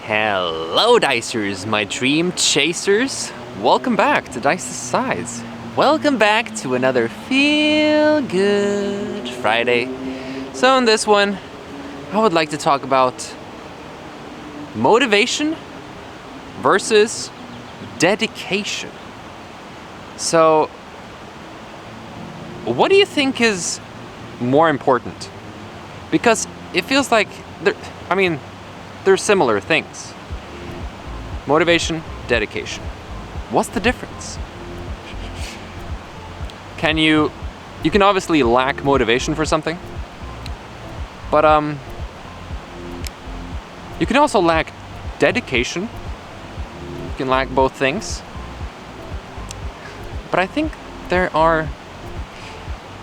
Hello Dicers, my dream chasers. Welcome back to Dice Decides. Welcome back to another Feel Good Friday. So in this one, I would like to talk about motivation versus dedication. So, what do you think is more important? Because it feels like they're similar things. Motivation, dedication. What's the difference? You can obviously lack motivation for something, but you can also lack dedication. You can lack both things. But I think there are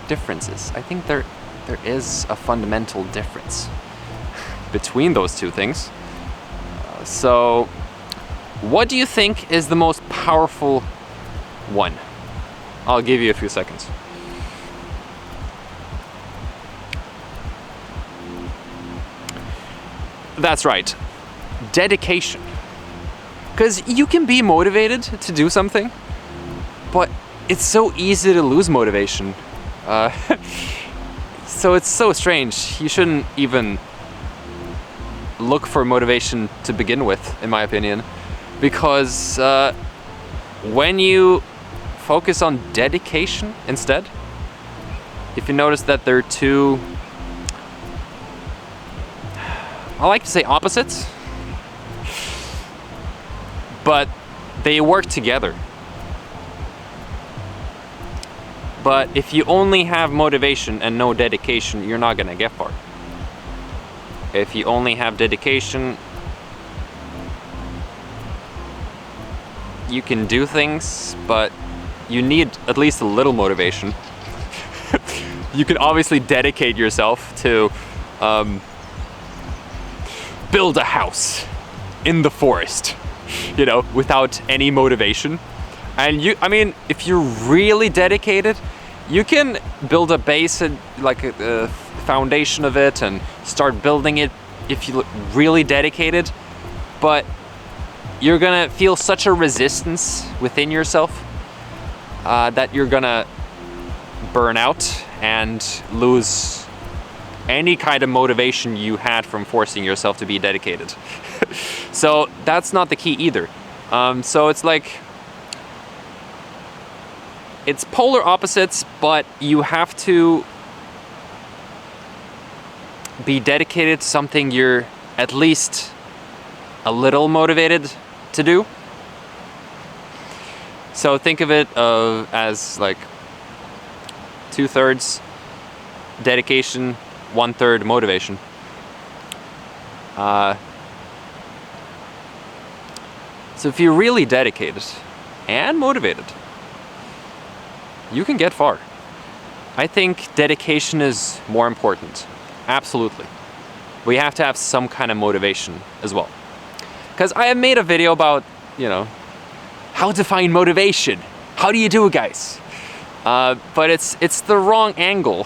differences. I think there is a fundamental difference between those two things. So, what do you think is the most powerful one? I'll give you a few seconds. That's right, dedication. Because you can be motivated to do something, but it's so easy to lose motivation. So it's so strange. You shouldn't even look for motivation to begin with, in my opinion, because when you focus on dedication instead, if you notice that they're two, I like to say opposites, but they work together. But if you only have motivation and no dedication, you're not gonna get far. If you only have dedication, you can do things, but you need at least a little motivation. You can obviously dedicate yourself to build a house in the forest, without any motivation. And if you're really dedicated, you can build a base, like a foundation of it, and start building it if you look really dedicated. But you're gonna feel such a resistance within yourself that you're gonna burn out and lose any kind of motivation you had from forcing yourself to be dedicated. So that's not the key either. So it's like, it's polar opposites, but you have to be dedicated to something you're at least a little motivated to do. So think of it as like 2/3 dedication, 1/3 motivation. So if you're really dedicated and motivated, you can get far. I think dedication is more important. Absolutely. We have to have some kind of motivation as well. Because I have made a video about, how to find motivation. How do you do it, guys? But it's the wrong angle.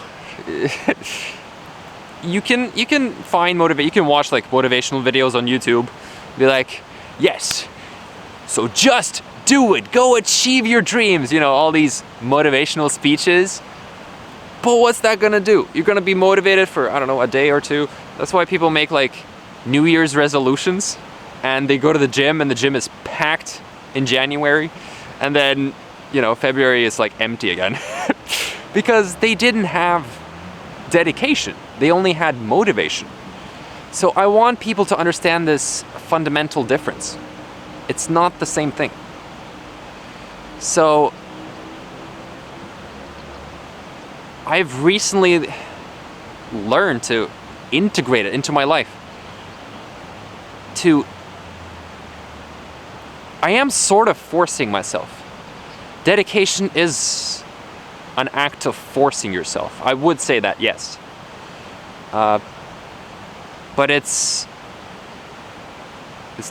You can find motivation. You can watch like motivational videos on YouTube. Be like, yes. So just do it. Go achieve your dreams. All these motivational speeches. But what's that gonna do? You're gonna be motivated for, I don't know, a day or two. That's why people make like New Year's resolutions, and they go to the gym, and the gym is packed in January, and then February is like empty again. Because they didn't have dedication. They only had motivation. So I want people to understand this fundamental difference. It's not the same thing. So I've recently learned to integrate it into my life. I am sort of forcing myself. Dedication is an act of forcing yourself. I would say that, yes. But it's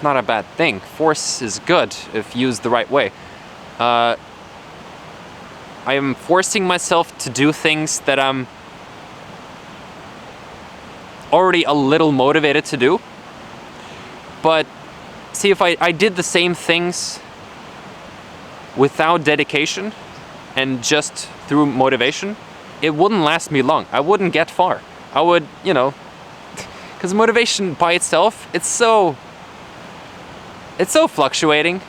not a bad thing. Force is good if used the right way. I am forcing myself to do things that I'm already a little motivated to do, but see, if I did the same things without dedication and just through motivation, it wouldn't last me long. I wouldn't get far. I would, you know, because motivation by itself, it's so fluctuating.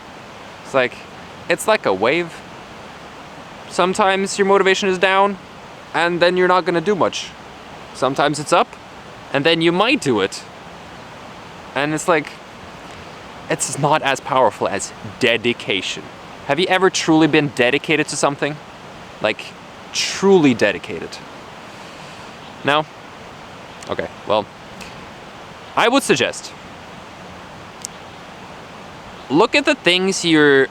It's like a wave. Sometimes your motivation is down, and then you're not gonna do much. Sometimes it's up, and then you might do it. And it's like, it's not as powerful as dedication. Have you ever truly been dedicated to something? Like, truly dedicated? No? Okay, well, I would suggest, look at the things you're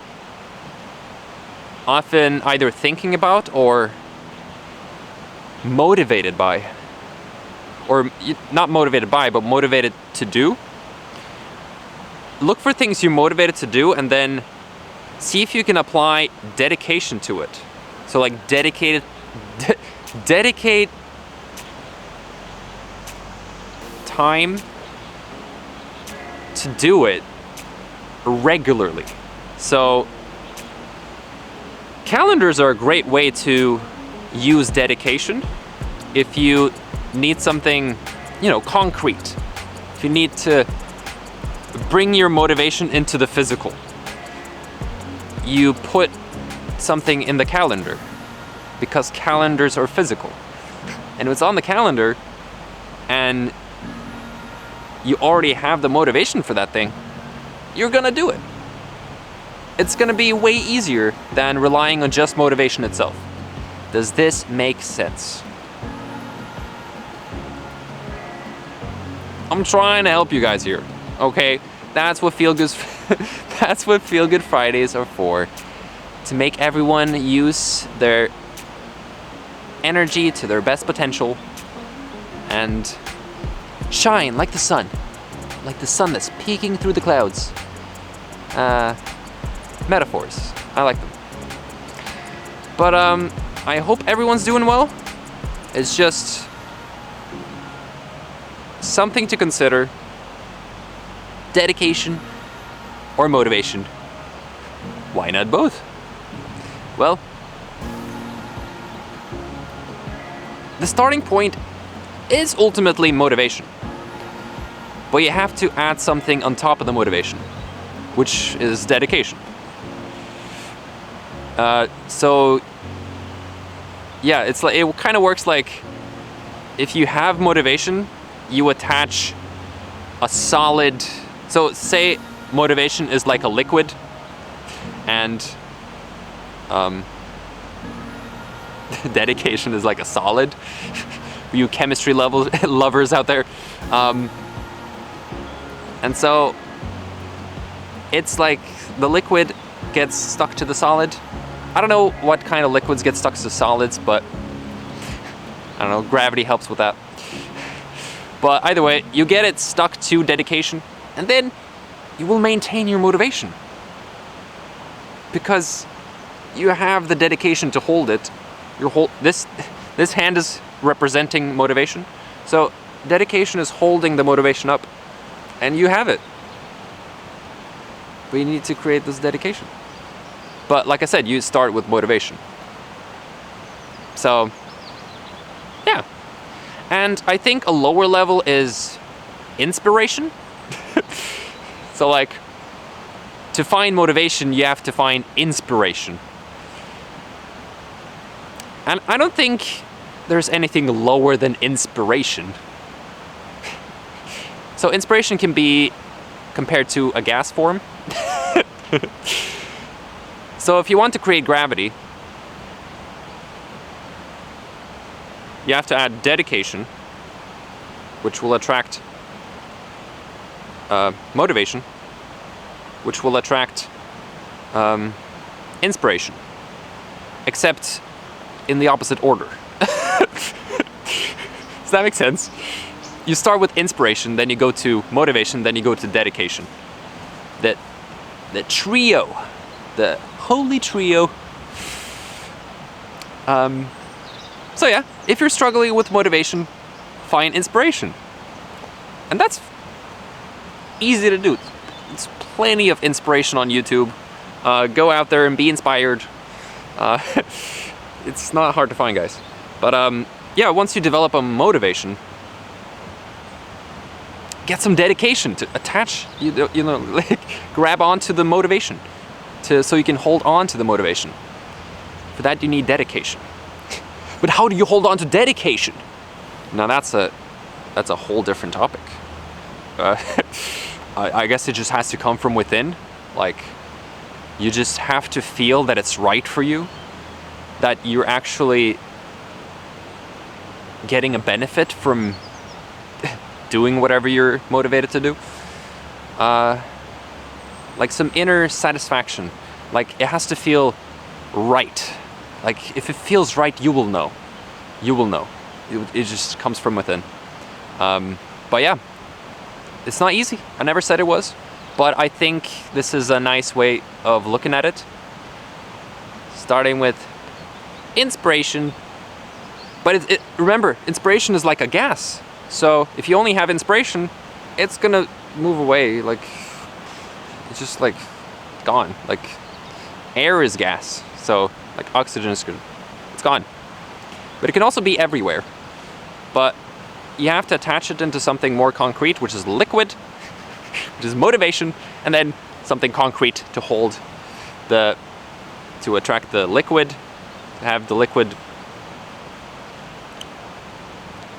often either thinking about or motivated by. Or not motivated by, but motivated to do. Look for things you're motivated to do and then see if you can apply dedication to it. So like dedicate time to do it regularly. So calendars are a great way to use dedication if you need something, you know, concrete. If you need to bring your motivation into the physical, you put something in the calendar because calendars are physical. And if it's on the calendar and you already have the motivation for that thing, you're gonna do it. It's gonna be way easier than relying on just motivation itself. Does this make sense? I'm trying to help you guys here, okay? That's what Feel Good Fridays are for. To make everyone use their energy to their best potential and shine like the sun that's peeking through the clouds. Metaphors, I like them. But I hope everyone's doing well. It's just something to consider. Dedication or motivation. Why not both? Well, the starting point is ultimately motivation. But you have to add something on top of the motivation, which is dedication. So yeah, it's like, it kind of works like if you have motivation, you attach a solid, so say motivation is like a liquid and dedication is like a solid. You chemistry lovers out there. And so it's like the liquid gets stuck to the solid. I don't know what kind of liquids get stuck to solids, but I don't know, gravity helps with that. But either way, you get it stuck to dedication, and then you will maintain your motivation. Because you have the dedication to hold it. This hand is representing motivation. So dedication is holding the motivation up, and you have it. But you need to create this dedication. But like I said, you start with motivation. So, yeah. And I think a lower level is inspiration. So like, to find motivation, you have to find inspiration. And I don't think there's anything lower than inspiration. So inspiration can be compared to a gas form. So if you want to create gravity, you have to add dedication, which will attract motivation, which will attract inspiration, except in the opposite order. Does that make sense? You start with inspiration, then you go to motivation, then you go to dedication. The trio, the holy trio. So yeah, if you're struggling with motivation, find inspiration. And that's easy to do. It's plenty of inspiration on YouTube. Go out there and be inspired. It's not hard to find, guys. But yeah, once you develop a motivation, get some dedication to attach, like, grab onto the motivation, so you can hold on to the motivation. For that, you need dedication. But how do you hold on to dedication? Now that's a whole different topic. I guess it just has to come from within. Like, you just have to feel that it's right for you, that you're actually getting a benefit from doing whatever you're motivated to do. Like some inner satisfaction. Like, it has to feel right. Like, if it feels right, you will know. You will know. It just comes from within. But yeah, it's not easy. I never said it was. But I think this is a nice way of looking at it. Starting with inspiration. But remember, inspiration is like a gas. So if you only have inspiration, it's gonna move away. Like, it's just like gone. Like, air is gas. So like oxygen is good. It's gone. But it can also be everywhere. But you have to attach it into something more concrete, which is liquid, which is motivation, and then something concrete to hold to attract the liquid, to have the liquid,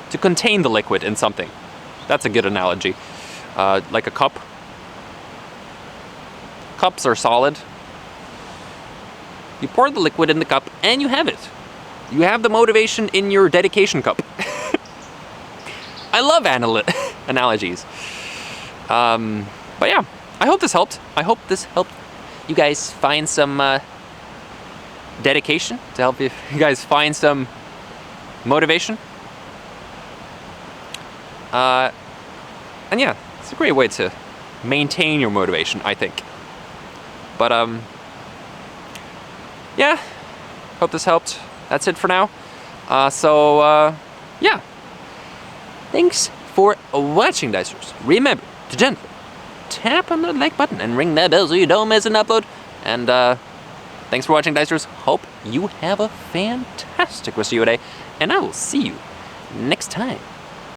to contain the liquid in something. That's a good analogy. Like a cup. Cups are solid. You pour the liquid in the cup and you have it. You have the motivation in your dedication cup. I love analogies. But yeah, I hope this helped. I hope this helped you guys find some dedication, to help you guys find some motivation. And yeah, it's a great way to maintain your motivation, I think. But yeah, hope this helped. That's it for now. Yeah. Thanks for watching, Dicers. Remember to gently tap on the like button and ring that bell so you don't miss an upload. And thanks for watching, Dicers. Hope you have a fantastic rest of your day. And I will see you next time.